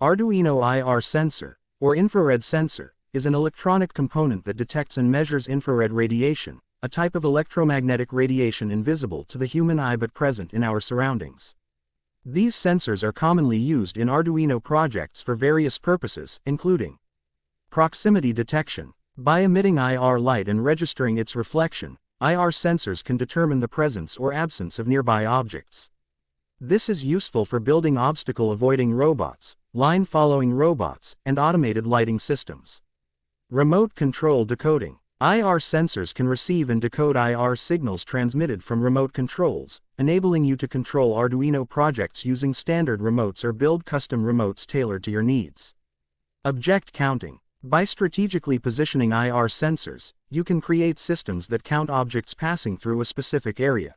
Arduino IR sensor, or infrared sensor, is an electronic component that detects and measures infrared radiation, a type of electromagnetic radiation invisible to the human eye but present in our surroundings. These sensors are commonly used in Arduino projects for various purposes, including proximity detection. By emitting IR light and registering its reflection, IR sensors can determine the presence or absence of nearby objects. This is useful for building obstacle-avoiding robots, line-following robots, and automated lighting systems. Remote control decoding. IR sensors can receive and decode IR signals transmitted from remote controls, enabling you to control Arduino projects using standard remotes or build custom remotes tailored to your needs. Object counting. By strategically positioning IR sensors, you can create systems that count objects passing through a specific area.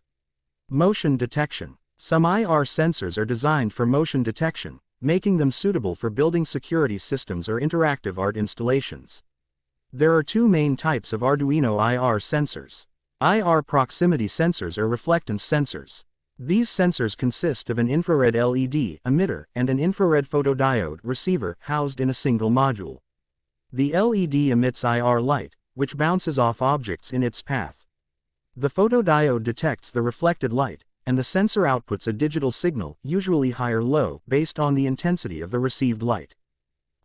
Motion detection. Some IR sensors are designed for motion detection, making them suitable for building security systems or interactive art installations. There are two main types of Arduino IR sensors. IR proximity sensors or reflectance sensors. These sensors consist of an infrared LED emitter and an infrared photodiode receiver housed in a single module. The LED emits IR light, which bounces off objects in its path. The photodiode detects the reflected light, and the sensor outputs a digital signal, usually high or low, based on the intensity of the received light.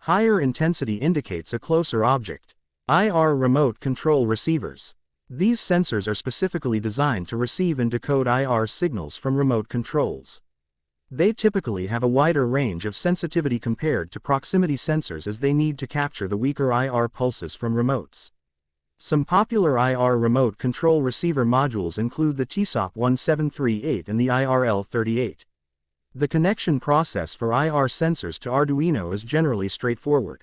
Higher intensity indicates a closer object. IR remote control receivers. These sensors are specifically designed to receive and decode IR signals from remote controls. They typically have a wider range of sensitivity compared to proximity sensors as they need to capture the weaker IR pulses from remotes. Some popular IR remote control receiver modules include the TSOP1738 and the IRL38. The connection process for IR sensors to Arduino is generally straightforward.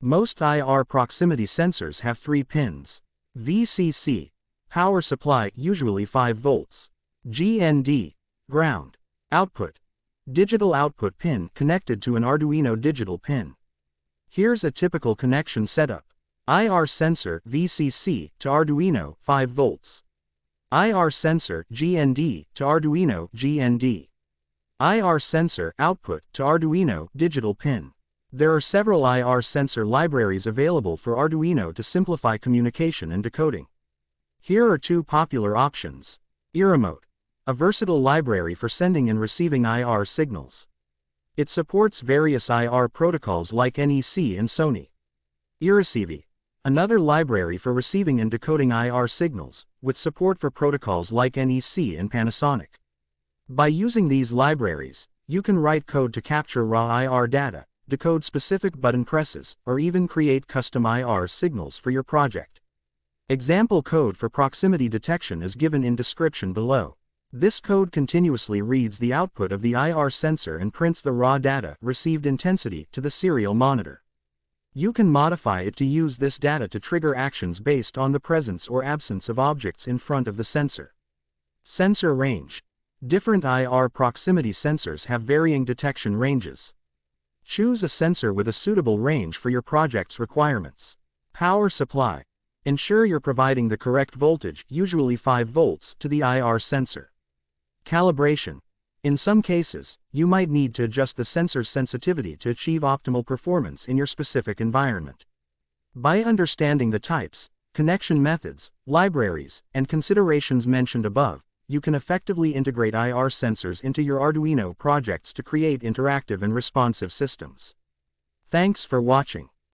Most IR proximity sensors have 3 pins. VCC, power supply, usually 5 volts. GND, ground. Output, digital output pin connected to an Arduino digital pin. Here's a typical connection setup. IR sensor VCC to Arduino 5 volts. IR sensor GND to Arduino GND. IR sensor output to Arduino digital pin. There are several IR sensor libraries available for Arduino to simplify communication and decoding. Here are 2 popular options. eRemote, a versatile library for sending and receiving IR signals. It supports various IR protocols like NEC and Sony. eReceive, another library for receiving and decoding IR signals, with support for protocols like NEC and Panasonic. By using these libraries, you can write code to capture raw IR data, decode specific button presses, or even create custom IR signals for your project. Example code for proximity detection is given in description below. This code continuously reads the output of the IR sensor and prints the raw data received intensity to the serial monitor. You can modify it to use this data to trigger actions based on the presence or absence of objects in front of the sensor. Sensor range. Different IR proximity sensors have varying detection ranges. Choose a sensor with a suitable range for your project's requirements. Power supply. Ensure you're providing the correct voltage, usually 5 volts, to the IR sensor. Calibration. In some cases, you might need to adjust the sensor's sensitivity to achieve optimal performance in your specific environment. By understanding the types, connection methods, libraries, and considerations mentioned above, you can effectively integrate IR sensors into your Arduino projects to create interactive and responsive systems. Thanks for watching.